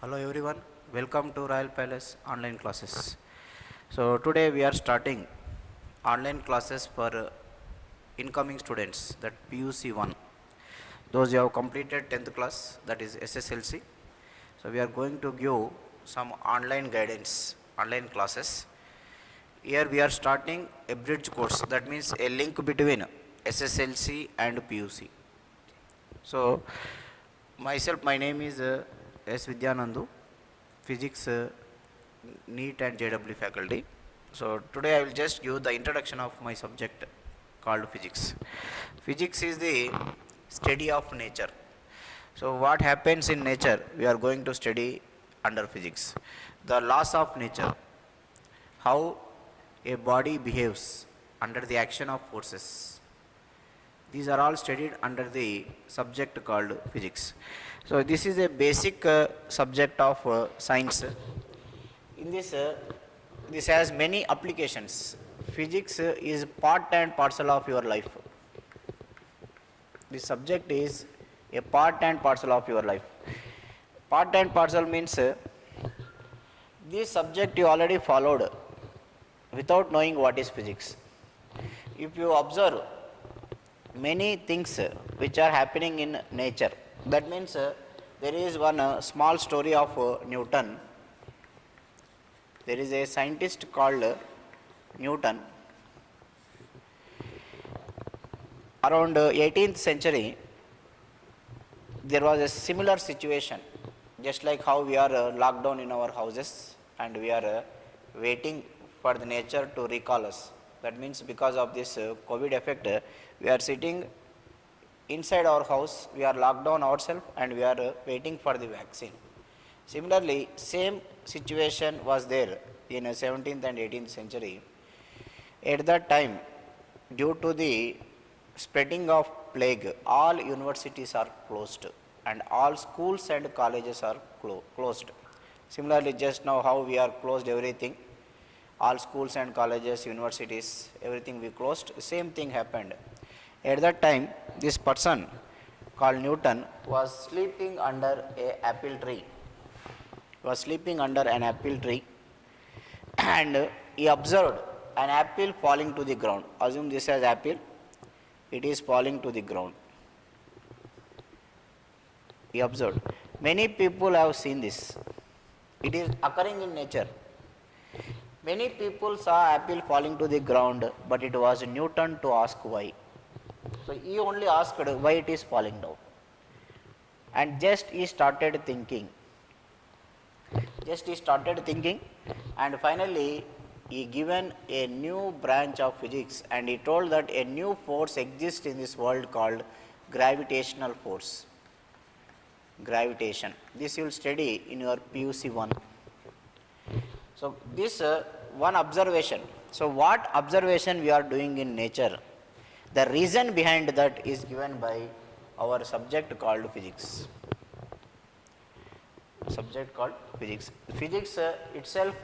Hello everyone, welcome to Royal Palace online classes. So today we are starting online classes for incoming students, that PUC 1. Those who have completed 10th class, that is SSLC. So we are going to give some online guidance, online classes. Here we are starting a bridge course, that means a link between SSLC and PUC. So my name is S. Vidyanandu, physics, NEET and JW faculty. So today I will just give the introduction of my subject called physics. Physics is the study of nature. So what happens in nature we are going to study under physics. The laws of nature, how a body behaves under the action of forces. These are all studied under the subject called physics. So this is a basic subject of science. In this has many applications. Physics is part and parcel of your life. This subject is a part and parcel of your life. Part and parcel means this subject you already followed without knowing what is physics. If you observe many things which are happening in nature, that means there is one small story of Newton. There is a scientist called Newton. Around 18th century, there was a similar situation, just like how we are locked down in our houses and we are waiting for the nature to recall us. That means because of this COVID effect, we are sitting inside our house, we are locked down ourselves and we are waiting for the vaccine. Similarly, same situation was there in 17th and 18th century. At that time, due to the spreading of plague, all universities are closed and all schools and colleges are closed. Similarly, just now how we are closed everything, all schools and colleges, universities, everything we closed, same thing happened. At that time, this person called Newton was sleeping under an apple tree. And he observed an apple falling to the ground. Assume this as apple, it is falling to the ground. He observed. Many people have seen this. It is occurring in nature. Many people saw apple falling to the ground, but it was Newton to ask why. So he only asked why it is falling down. And just he started thinking. And finally he given a new branch of physics and he told that a new force exists in this world called gravitational force. Gravitation. This you will study in your PUC 1. So this one observation. So what observation we are doing in nature? The reason behind that is given by our subject called physics. Physics itself,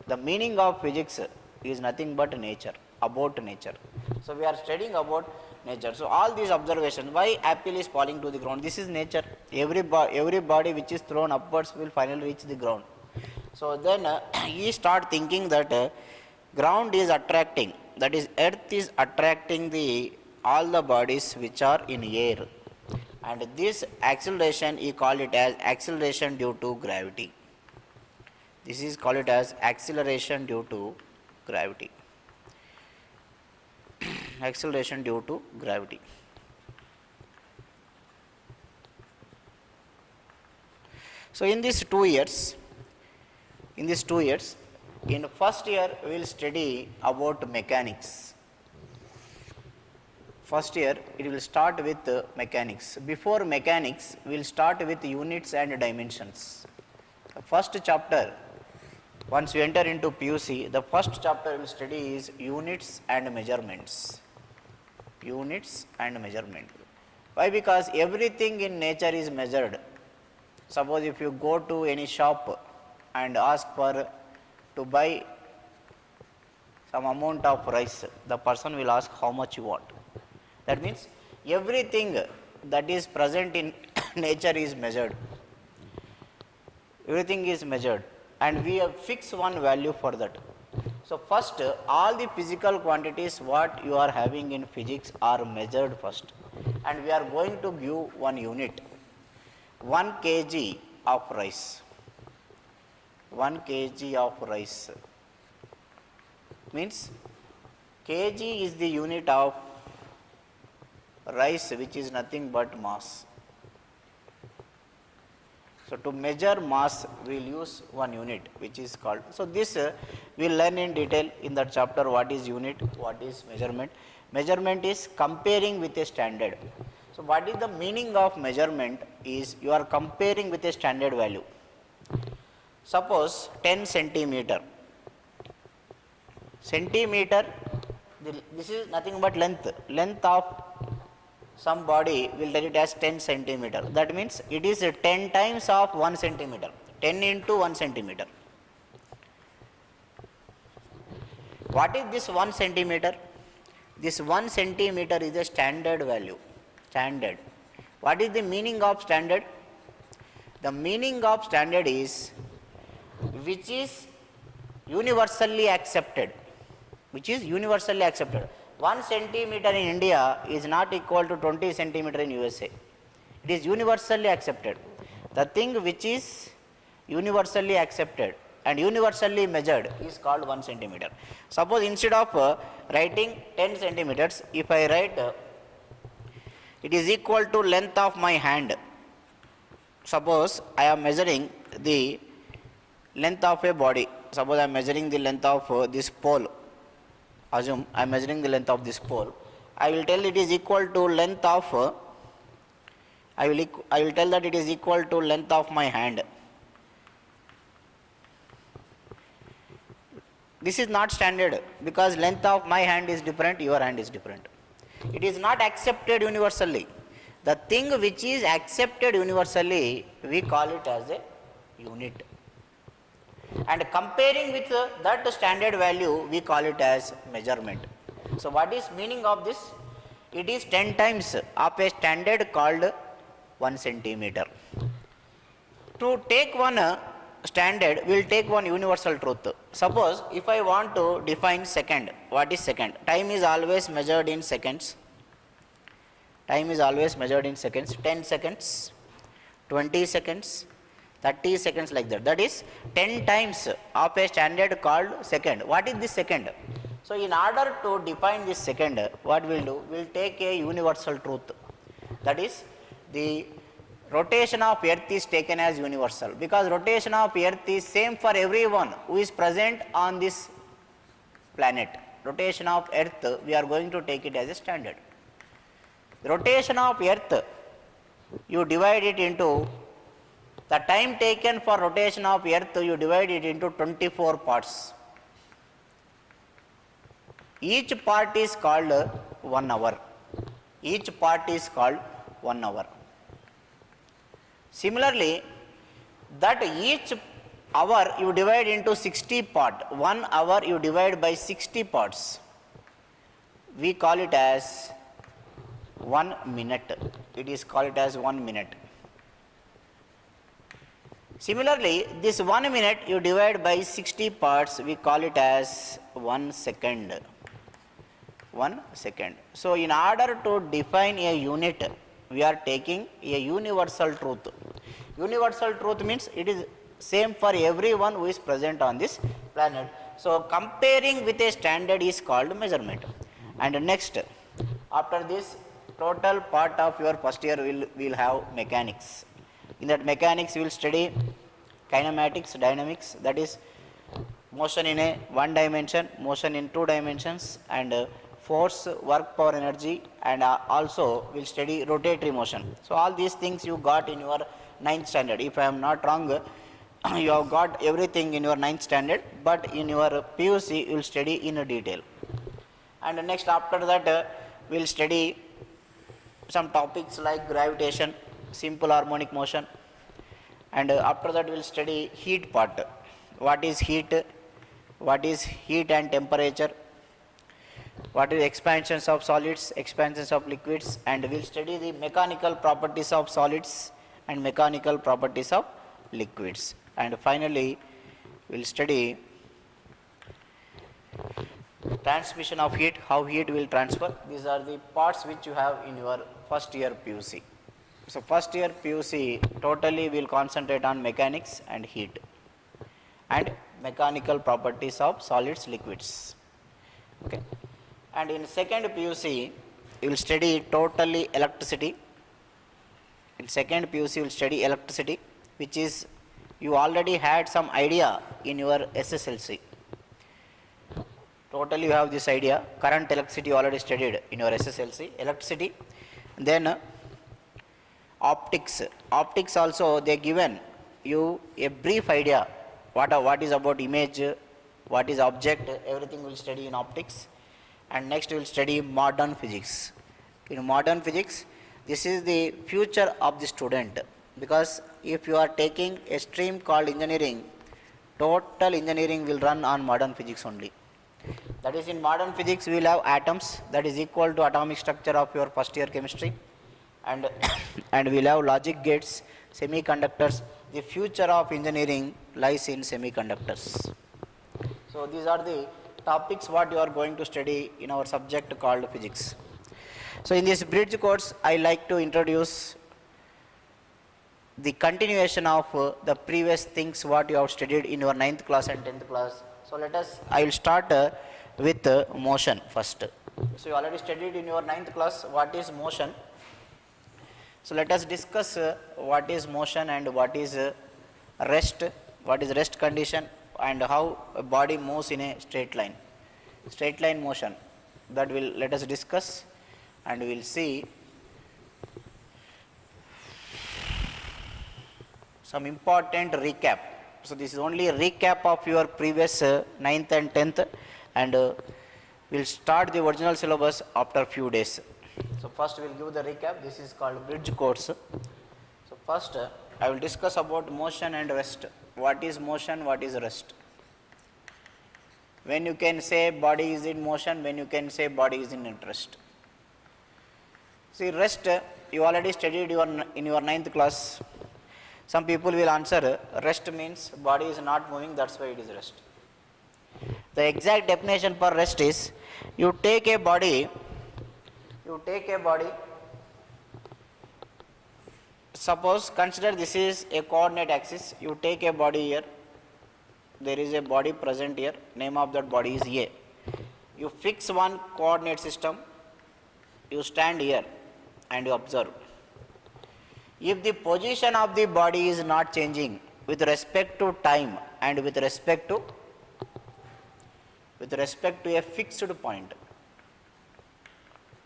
the meaning of physics is nothing but nature, about nature. So we are studying about nature. So all these observations, why apple is falling to the ground, this is nature. Every body which is thrown upwards will finally reach the ground. So then he start thinking that ground is attracting, that is earth is attracting all the bodies which are in air. And this acceleration, he called it as acceleration due to gravity. This is called it as acceleration due to gravity. Acceleration due to gravity. So in these 2 years, in first year we will study about mechanics. First year it will start with mechanics. Before mechanics, we will start with units and dimensions. The first chapter, once we enter into PUC, the first chapter we will study is units and measurements. Why? Because everything in nature is measured. Suppose if you go to any shop and ask to buy some amount of rice, the person will ask how much you want. That means everything that is present in nature is measured. everything is measured and we have fixed one value for that. So first all the physical quantities what you are having in physics are measured first, and we are going to give one unit, 1 kg of rice. 1 kg of rice means kg is the unit of rice, which is nothing but mass. So to measure mass we will use one unit which is called. So this we will learn in detail in that chapter, what is unit, what is measurement. Measurement is comparing with a standard. So what is the meaning of measurement is you are comparing with a standard value. Suppose 10 centimeter. Centimeter, this is nothing but length. Length of some body will tell it as 10 centimeter. That means it is 10 times of 1 centimeter. 10 into 1 centimeter. What is this 1 centimeter? This 1 centimeter is a standard value. Standard. What is the meaning of standard? The meaning of standard is which is universally accepted. Which is universally accepted. 1 centimeter in India is not equal to 20 centimeter in USA. It is universally accepted. The thing which is universally accepted and universally measured is called 1 centimeter. Suppose instead of writing 10 centimeters, if I write it is equal to length of my hand. Suppose I am measuring the length of a body. Suppose I am measuring the length of this pole. Assume I am measuring the length of this pole. I will tell it is equal to length of, I will tell that it is equal to length of my hand. This is not standard because length of my hand is different, your hand is different. It is not accepted universally. The thing which is accepted universally, we call it as a unit. And comparing with that standard value, we call it as measurement. So what is meaning of this? It is 10 times of a standard called 1 centimeter. To take one standard, we will take one universal truth. Suppose if I want to define second, what is second? Time is always measured in seconds. Time is always measured in seconds. 10 seconds, 20 seconds, 30 seconds, like that. That is 10 times of a standard called second. What is this second? So in order to define this second, what we will do? We will take a universal truth. That is, the rotation of earth is taken as universal, because rotation of earth is same for everyone who is present on this planet. Rotation of earth, we are going to take it as a standard. The rotation of earth, you divide it into the time taken for rotation of earth, you divide it into 24 parts. Each part is called 1 hour. Each part is called 1 hour. Similarly, that each hour you divide into 60 parts. 1 hour you divide by 60 parts. We call it as 1 minute. It is called as 1 minute. Similarly, this 1 minute you divide by 60 parts, we call it as 1 second. 1 second. So in order to define a unit, we are taking a universal truth. Universal truth means it is same for everyone who is present on this planet. So comparing with a standard is called measurement. And next, after this total part of your first year will have mechanics. In that mechanics we will study kinematics, dynamics, that is motion in a one dimension, motion in 2 dimensions, and force, work, power, energy, and also we will study rotatory motion. So all these things you got in your 9th standard. If I am not wrong, you have got everything in your 9th standard, but in your PUC you will study in detail. And next, after that we will study some topics like gravitation, simple harmonic motion, and after that we will study heat part. What is heat and temperature, what is expansions of solids, expansions of liquids, and we will study the mechanical properties of solids and mechanical properties of liquids. and finally we will study transmission of heat, how heat will transfer. These are the parts which you have in your first year PUC. So first year PUC totally will concentrate on mechanics and heat and mechanical properties of solids, liquids. Okay. And in second PUC, you will study totally electricity. In second PUC, you will study electricity, which is you already had some idea in your SSLC. Totally you have this idea. Current electricity you already studied in your SSLC. Electricity. Then optics. Optics also they given you a brief idea what is about image, what is object, everything we will study in optics. And next we will study modern physics. In modern physics, this is the future of the student, because if you are taking a stream called engineering, total engineering will run on modern physics only. That is, in modern physics we will have atoms, that is equal to atomic structure of your first year chemistry, and and we will have logic gates, semiconductors. The future of engineering lies in semiconductors. So these are the topics what you are going to study in our subject called physics. So in this bridge course, I like to introduce the continuation of the previous things what you have studied in your 9th class and 10th class. So I will start with motion first. So you already studied in your 9th class what is motion. So let us discuss what is motion and what is rest condition, and how a body moves in a straight line motion. That will let us discuss, and we will see some important recap. So this is only a recap of your previous 9th and 10th, and we will start the original syllabus after few days. So first we will give the recap. This is called bridge course. So first I will discuss about motion and rest. What is motion, what is rest? When you can say body is in motion, when you can say body is in rest. See, rest you already studied in your 9th class. Some people will answer rest means body is not moving, that's why it is rest. The exact definition for rest is you take a body, suppose consider this is a coordinate axis, you take a body here, there is a body present here, name of that body is A. You fix one coordinate system, you stand here and you observe. If the position of the body is not changing with respect to time and with respect to a fixed point,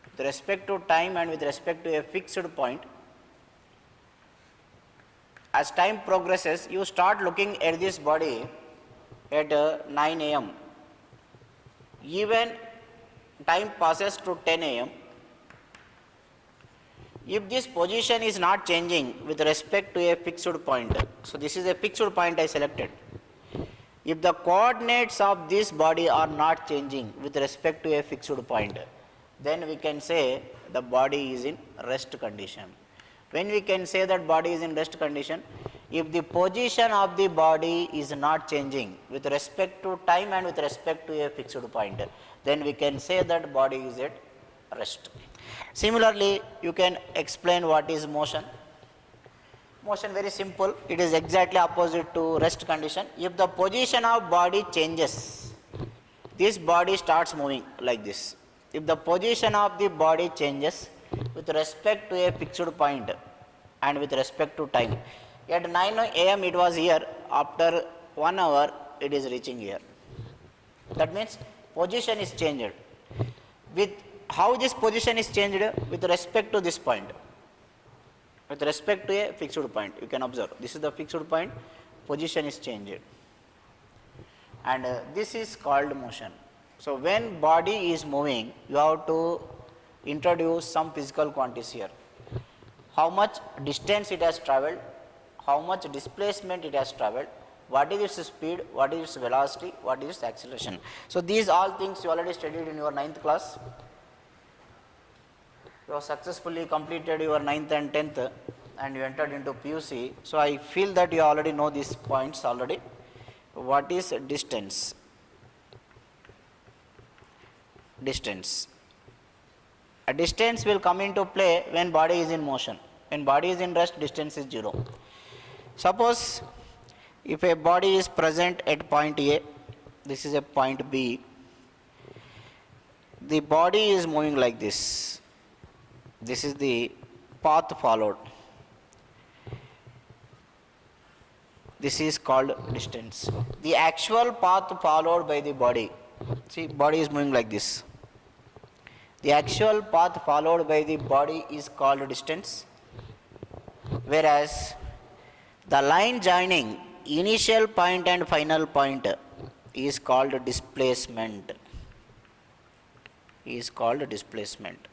with respect to time and with respect to a fixed point, as time progresses, you start looking at this body at 9 a.m. Even time passes to 10 a.m. If this position is not changing with respect to a fixed point, so this is a fixed point I selected. If the coordinates of this body are not changing with respect to a fixed point, then we can say the body is in rest condition. When we can say that body is in rest condition, if the position of the body is not changing with respect to time and with respect to a fixed point, then we can say that body is at rest. Similarly, you can explain what is motion. Motion very simple, it is exactly opposite to rest condition. If the position of body changes, this body starts moving like this. If the position of the body changes with respect to a fixed point and with respect to time, at 9 a.m. it was here, after 1 hour it is reaching here. That means position is changed. With how this position is changed with respect to this point, with respect to a fixed point, you can observe this is the fixed point, position is changed, and this is called motion. So when body is moving, you have to introduce some physical quantities here. How much distance it has travelled, how much displacement it has travelled, what is its speed, what is its velocity, what is its acceleration. So these all things you already studied in your 9th class. You have successfully completed your 9th and 10th, and you entered into PUC. So I feel that you already know these points already. What is distance? Distance. A distance will come into play when body is in motion. When body is in rest, distance is 0. Suppose if a body is present at point A, this is a point B, the body is moving like this. This is the path followed. This is called distance. The actual path followed by the body, see, body is moving like this. The actual path followed by the body is called distance, whereas the line joining initial point and final point is called displacement. Is called displacement.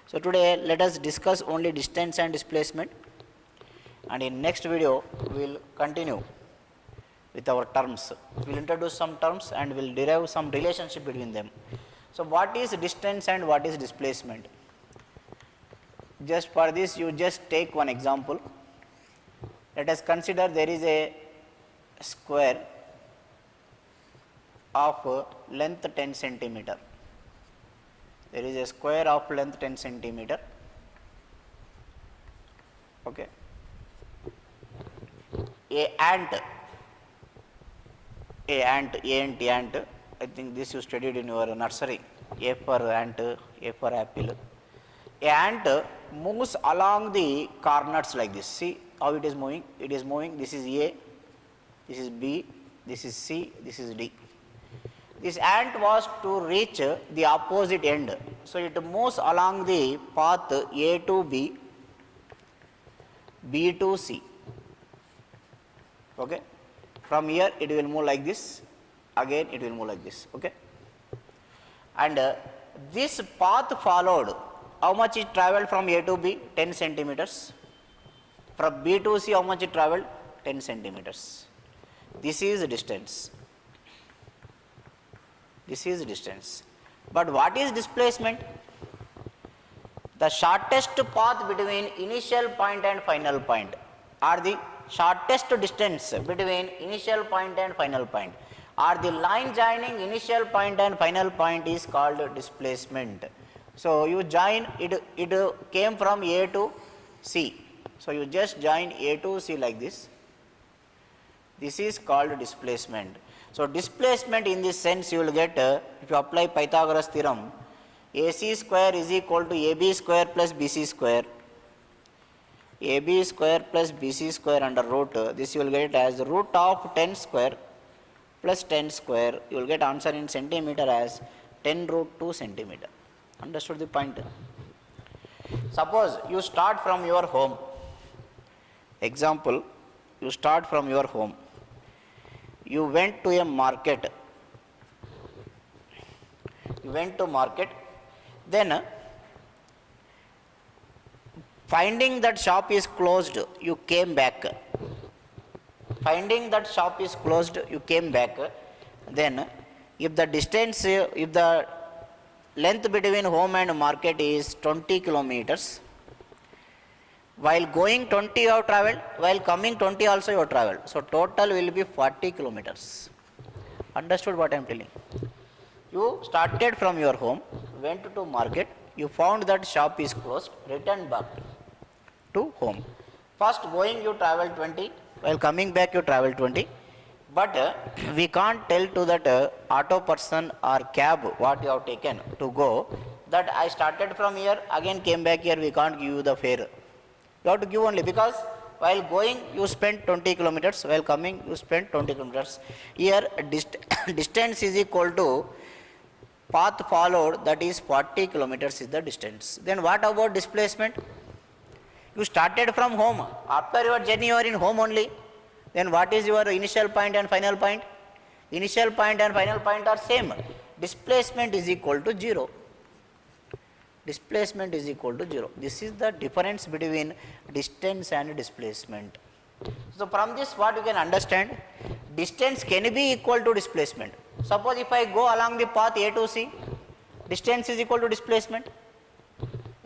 So today let us discuss only distance and displacement, and in next video we will continue with our terms. We will introduce some terms and we will derive some relationship between them. So what is distance and what is displacement? Just for this you just take one example. Let us consider there is a square of length 10 centimeter. There is a square of length 10 centimeter. Okay. A ant, I think this you studied in your nursery. A for ant, A for apple. A ant moves along the corners like this. See how it is moving? It is moving. This is A, this is B, this is C, this is D. This ant was to reach the opposite end. So it moves along the path A to B, B to C. Okay. From here it will move like this. Again it will move like this. Okay. And this path followed, how much it travelled from A to B? 10 centimeters. From B to C, how much it travelled? 10 centimeters. This is distance. This is distance. But what is displacement? The shortest path between initial point and final point, or the shortest distance between initial point and final point, or the line joining initial point and final point is called displacement. So you join it, it came from A to C. So you just join A to C like this. This is called displacement. So displacement in this sense you will get, if you apply Pythagoras theorem, AC square is equal to AB square plus BC square. AB square plus BC square under root, this you will get as root of 10 square plus 10 square. You will get answer in centimeter as 10 root 2 centimeter. Understood the point? Suppose you start from your home. Example, you start from your home. You went to a market. You went to market. Then finding that shop is closed, you came back. Finding that shop is closed, you came back. Then if the distance, if the length between home and market is 20 kilometers, while going 20 you have travelled, while coming 20 also you have travelled. So total will be 40 kilometers. Understood what I am telling? You started from your home, went to market, you found that shop is closed, returned back to home. First going you travel 20, while coming back you travel 20. But we can't tell to that auto person or cab what you have taken to go, that I started from here, again came back here, we can't give you the fare. You have to give only, because while going you spent 20 kilometers, while coming you spent 20 kilometers. Here distance is equal to path followed, that is 40 kilometers is the distance. Then what about displacement? You started from home, after your journey you are in home only. Then what is your initial point and final point? Initial point and final point are same. Displacement is equal to 0. Displacement is equal to 0. This is the difference between distance and displacement. So from this what you can understand, distance can be equal to displacement. Suppose if I go along the path A to C, distance is equal to displacement.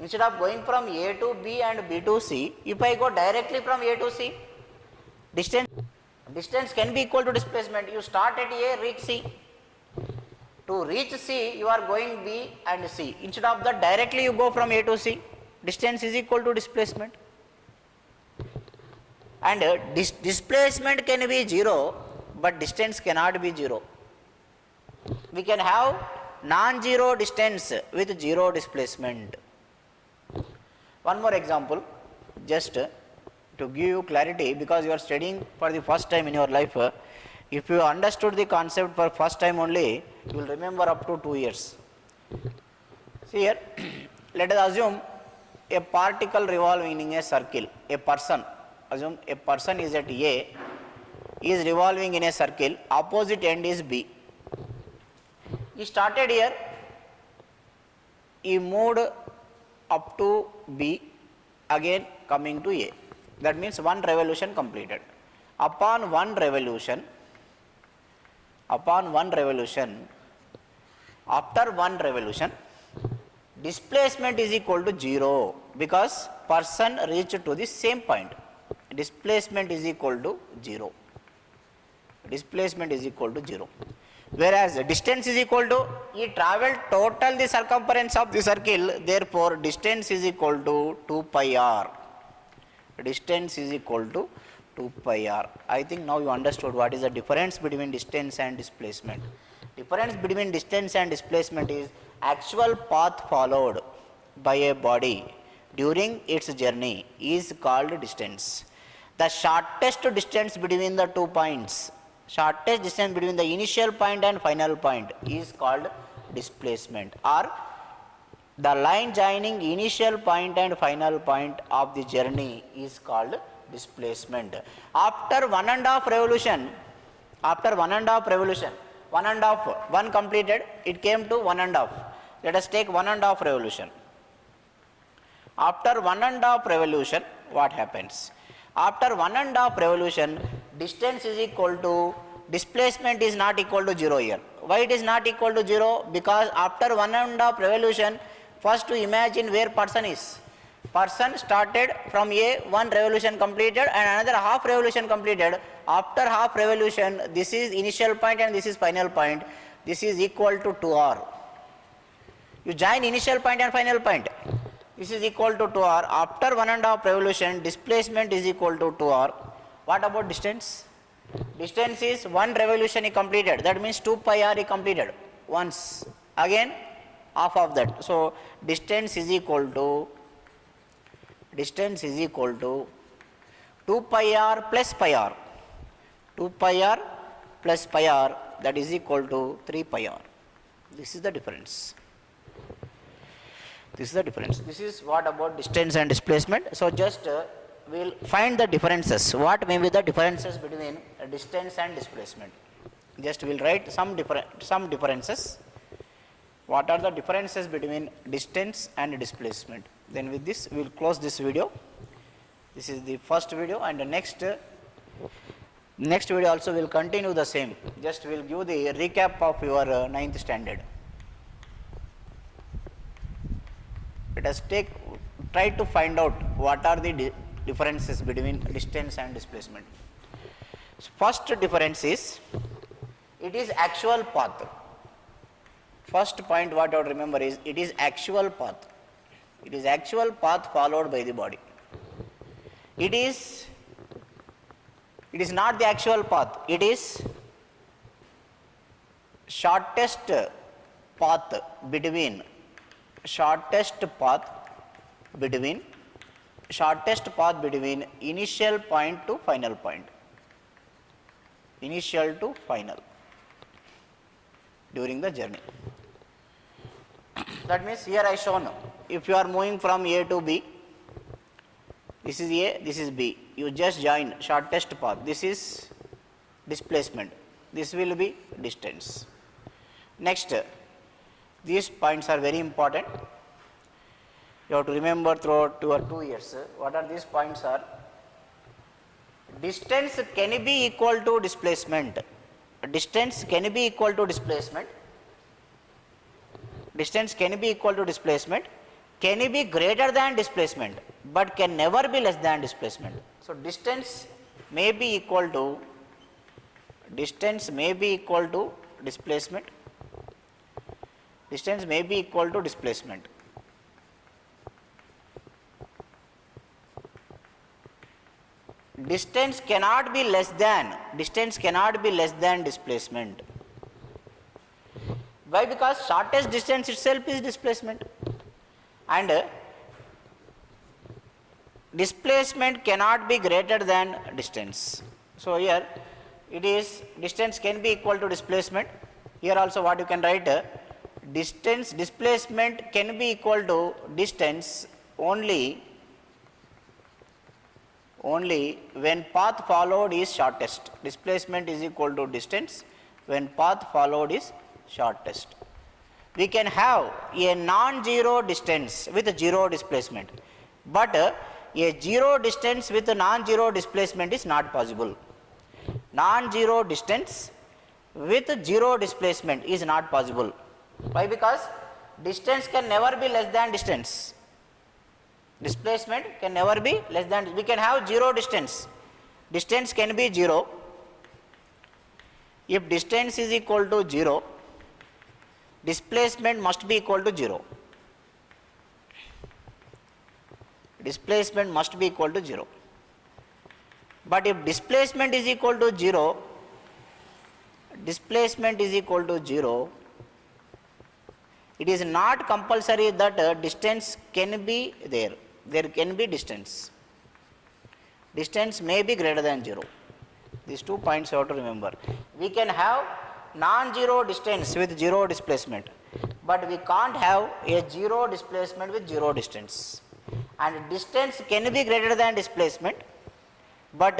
Instead of going from A to B and B to C, if I go directly from A to C, distance can be equal to displacement. You start at A, reach C. To reach C, you are going B and C. Instead of that, directly you go from A to C. Distance is equal to displacement. And displacement can be 0, but distance cannot be 0. We can have non-zero distance with 0 displacement. One more example, just to give you clarity, because you are studying for the first time in your life. If you understood the concept for first time only, you will remember up to 2 years. See here, let us assume a particle revolving in a circle, a person. Assume a person is at A, is revolving in a circle, opposite end is B. He started here, he moved up to B, again coming to A. That means one revolution completed. Upon one revolution, after one revolution, displacement is equal to 0, because person reached to the same point. Displacement is equal to 0. Displacement is equal to 0. Whereas distance is equal to, he travelled total the circumference of the circle, therefore distance is equal to 2 pi r. Distance is equal to 2 pi r. I think now you understood what is the difference between distance and displacement. Difference between distance and displacement is actual path followed by a body during its journey is called distance. The shortest distance between the 2 points, shortest distance between the initial point and final point is called displacement, or the line joining initial point and final point of the journey is called displacement. After 1.5 revolution, one completed, it came to 1.5. Let us take 1.5 revolution. After 1.5 revolution, what happens? After 1.5 revolution, distance is equal to, displacement is not equal to 0 here. Why it is not equal to 0? Because after 1.5 revolution, first to imagine where person is. Person started from A, one revolution completed and another half revolution completed. After half revolution, this is initial point and this is final point. This is equal to 2r. You join initial point and final point. This is equal to 2r. After 1.5 revolution, displacement is equal to 2r. What about distance? Distance is one revolution he completed. That means 2 pi r he completed once. Again, half of that. So distance is equal to 2 pi r plus pi r. 2 pi r plus pi r, that is equal to 3 pi r. This is the difference. This is what about distance and displacement. So just we'll find the differences. What may be the differences between distance and displacement? Just we'll write some differences. What are the differences between distance and displacement? Then with this we will close this video. This is the first video, and the next video also will continue the same. Just we will give the recap of your 9th standard. Let us try to find out what are the differences between distance and displacement. So first difference is, it is actual path. First point what I would remember is, it is actual path. It is actual path followed by the body. It is not the actual path. It is shortest path between initial point to final point. Initial to final during the journey. That means here I shown, if you are moving from A to B, this is A, this is B. You just join shortest path. This is displacement. This will be distance. Next, these points are very important. You have to remember throughout your 2 years. What are these points are? Distance can be equal to displacement. Distance can be equal to displacement. Distance can be equal to displacement can be greater than displacement but can never be less than displacement. So distance may be equal to displacement. Distance may be equal to displacement. Distance cannot be less than displacement. Why? Because shortest distance itself is displacement, and displacement cannot be greater than distance. So here it is distance can be equal to displacement. Here also what you can write, displacement can be equal to distance only when path followed is shortest. Displacement is equal to distance when path followed is shortest. We can have a non-zero distance with zero displacement, but a zero distance with non-zero displacement is not possible. Non-zero distance with zero displacement is not possible. Why? Because distance can never be less than distance. Displacement can never be less than. We can have zero distance. Distance can be zero. If distance is equal to zero, displacement must be equal to zero. Displacement must be equal to zero. But if displacement is equal to zero, it is not compulsory that distance can be there. There can be distance. Distance may be greater than zero. These 2 points you have to remember. We can have non-zero distance with zero displacement, but we can't have a zero displacement with zero distance. And distance can be greater than displacement, but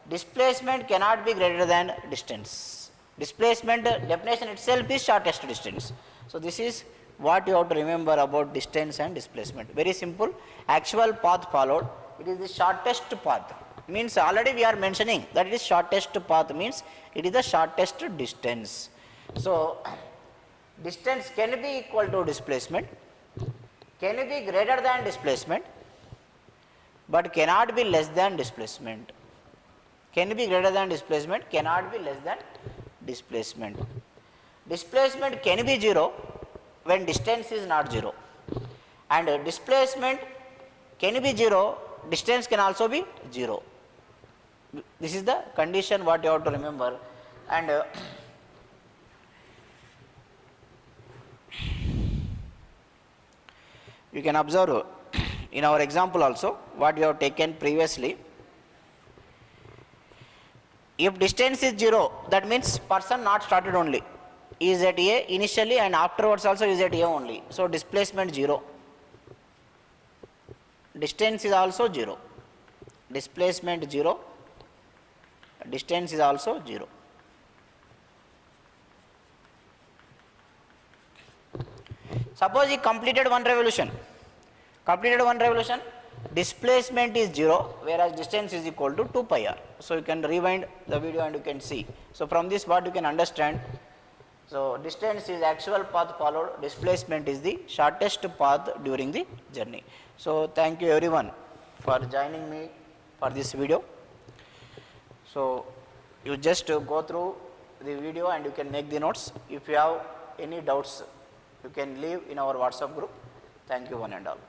displacement cannot be greater than distance. Displacement definition itself is shortest distance. So this is what you have to remember about distance and displacement. Very simple. Actual path followed, it is the shortest path. Means already we are mentioning that it is shortest path, means it is the shortest distance. So distance can be equal to displacement, can be greater than displacement, but cannot be less than displacement. Can be greater than displacement, cannot be less than displacement. Displacement can be zero when distance is not zero, and displacement can be zero, distance can also be zero. This is the condition what you have to remember. And you can observe in our example also what you have taken previously. If distance is zero, that means person not started only, is at A initially and afterwards also is at A only. So displacement zero. Distance is also zero. Displacement zero. Distance is also zero. Suppose he completed one revolution. Displacement is zero, whereas distance is equal to 2 pi r. So you can rewind the video and you can see. So from this what you can understand. So distance is actual path followed, displacement is the shortest path during the journey. So thank you everyone for joining me for this video. So you just go through the video and you can make the notes. If you have any doubts, you can leave in our WhatsApp group. Thank you one and all.